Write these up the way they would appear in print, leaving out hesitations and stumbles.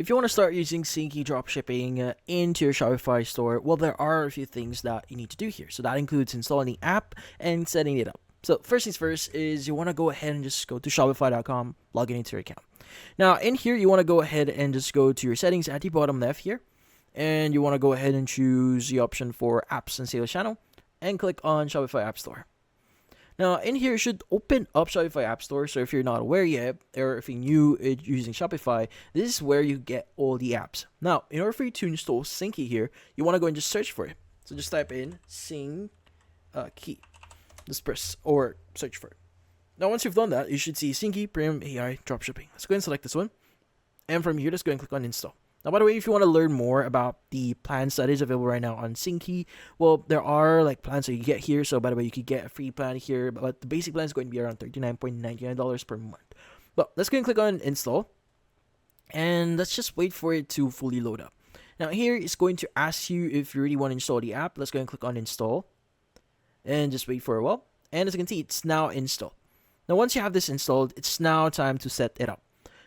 If you want to start using Syncee Dropshipping into your Shopify store, well, there are a few things that you need to do here. So that includes installing the app and setting it up. So first things first is you want to go ahead and just go to shopify.com, log in into your account. Now in here, you want to go ahead and just go to your settings at the bottom left here. And you want to go ahead and choose the option for apps and sales channel and click on Shopify App Store. Now, in here, you should open up Shopify App Store. So if you're not aware yet, or if you're new using Shopify, this is where you get all the apps. Now, in order for you to install Syncee here, you want to go and just search for it. So just type in Syncee. Just press or search for it. Now, once you've done that, you should see Syncee Premium AI Dropshipping. Let's go and select this one. And from here, let's go and click on Install. Now, by the way, if you want to learn more about the plans that is available right now on Syncee, well, there are like plans that you get here. So, by the way, you could get a free plan here, but the basic plan is going to be around $39.99 per month. But let's go and click on Install, and let's just wait for it to fully load up. Now, here it's going to ask you if you really want to install the app. Let's go and click on Install, and just wait for a while. And as you can see, it's now installed. Now, once you have this installed, it's now time to set it up.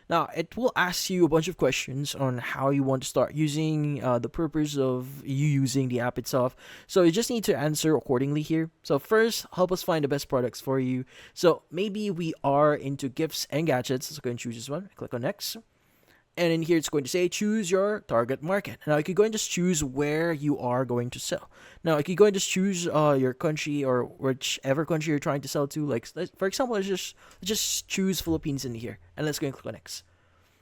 Now, it will ask you a bunch of questions on how you want to start using, the purpose of you using the app itself. So you just need to answer accordingly here. So first, help us find the best products for you. So maybe we are into gifts and gadgets. Let's go and choose this one. Click on next. And in here, it's going to say, choose your target market. Now, you can go and just choose where you are going to sell. Now, you can go and just choose your country or whichever country you're trying to sell to. Like, for example, let's just choose Philippines in here. And let's go and click on next.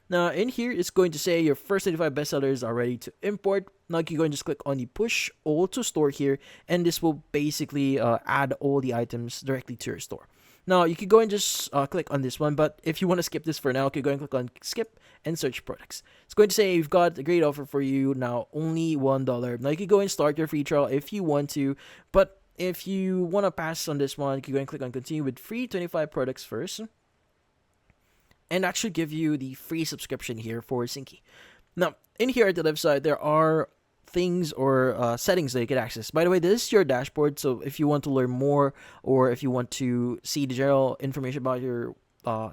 Now, in here, it's going to say your first 35 bestsellers are ready to import. Now, you can go and just click on the push all to store here. And this will basically add all the items directly to your store. Now, you could go and just click on this one, but if you want to skip this for now, you can go and click on skip and search products. It's going to say, we've got a great offer for you now, only $1. Now, you can go and start your free trial if you want to, but if you want to pass on this one, you can go and click on continue with free 25 products first. And that should give you the free subscription here for Syncee. Now, in here at the left side, there are things or settings that you can access. By the way, this is your dashboard, so if you want to learn more or if you want to see the general information about your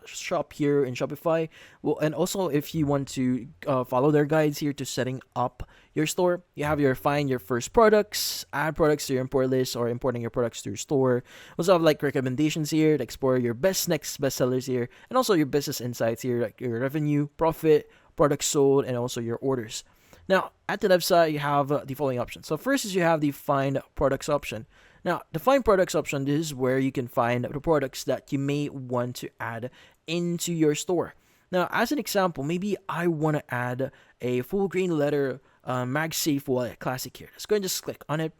shop here in Shopify, well, and also if you want to follow their guides here to setting up your store, you have your find your first products, add products to your import list, or importing your products to your store. Also have like recommendations here to explore your next best sellers here, and also your business insights here, like your revenue, profit, products sold, and also your orders. Now, at the left side, you have the following options. So first is you have the Find Products option. Now, the Find Products option, this is where you can find the products that you may want to add into your store. Now, as an example, maybe I want to add a full green leather MagSafe wallet classic here. Let's go and just click on it.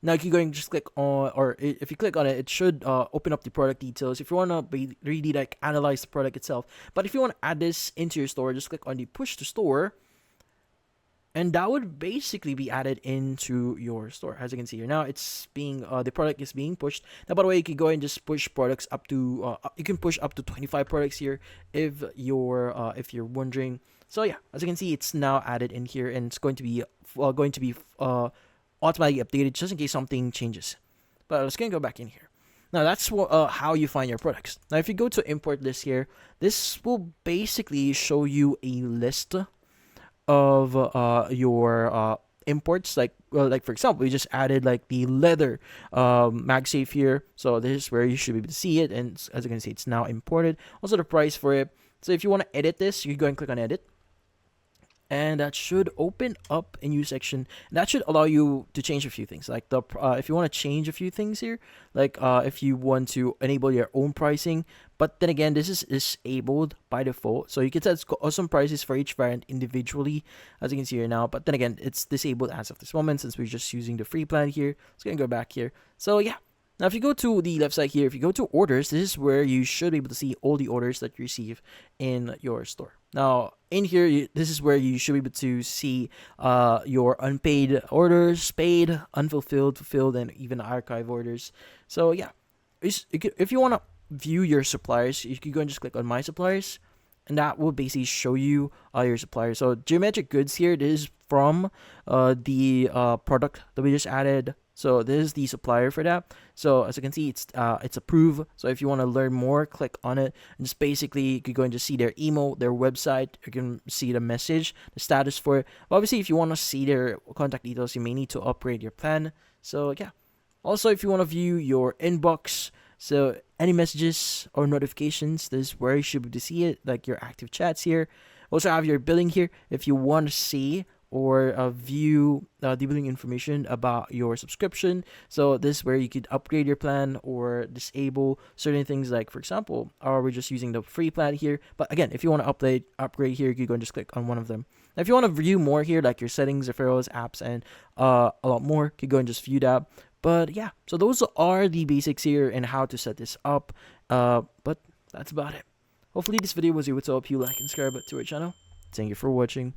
Now, you can go and just click on, or if you click on it, it should open up the product details. If you want to really like analyze the product itself, but if you want to add this into your store, just click on the Push to Store. And that would basically be added into your store. As you can see here, now it's being the product is being pushed. Now, by the way, you can go and just push products up to you can push up to 25 products here if you're wondering. So yeah, as you can see, it's now added in here, and it's going to be automatically updated just in case something changes. But let's go back in here. Now, that's how you find your products. Now, if you go to import list here, this will basically show you a list of your imports, like for example, we just added like the leather MagSafe here, so this is where you should be able to see it, and as you can see, it's now imported. Also the price for it. So if you want to edit this, you can go and click on edit, and that should open up a new section. That should allow you to change a few things, like if you want to change a few things here, like if you want to enable your own pricing. But then again, this is disabled by default, so you can set awesome prices for each variant individually, as you can see here now. But then again, it's disabled as of this moment since we're just using the free plan here. Let's go back here. So yeah. Now, if you go to the left side here, if you go to orders, this is where you should be able to see all the orders that you receive in your store. Now, in here, this is where you should be able to see your unpaid orders, paid, unfulfilled, fulfilled, and even archive orders. So yeah, if you want to view your suppliers, you can go and just click on My Suppliers, and that will basically show you your supplier. So geometric goods here, this is from the product that we just added. So this is the supplier for that. So as you can see, it's approved. So if you want to learn more, click on it. And just basically, you can go and just see their email, their website. You can see the message, the status for it. But obviously, if you want to see their contact details, you may need to upgrade your plan. So yeah. Also, if you want to view your inbox, so any messages or notifications, this is where you should be to see it, like your active chats here. Also have your billing here if you want to see or view the billing information about your subscription. So this is where you could upgrade your plan or disable certain things, like for example, we're just using the free plan here. But again, if you want to upgrade here, you can go and just click on one of them. Now, if you want to view more here, like your settings, referrals, apps, and a lot more, you can go and just view that. But yeah, so those are the basics here and how to set this up. But that's about it. Hopefully this video was able to help you like and subscribe to our channel. Thank you for watching.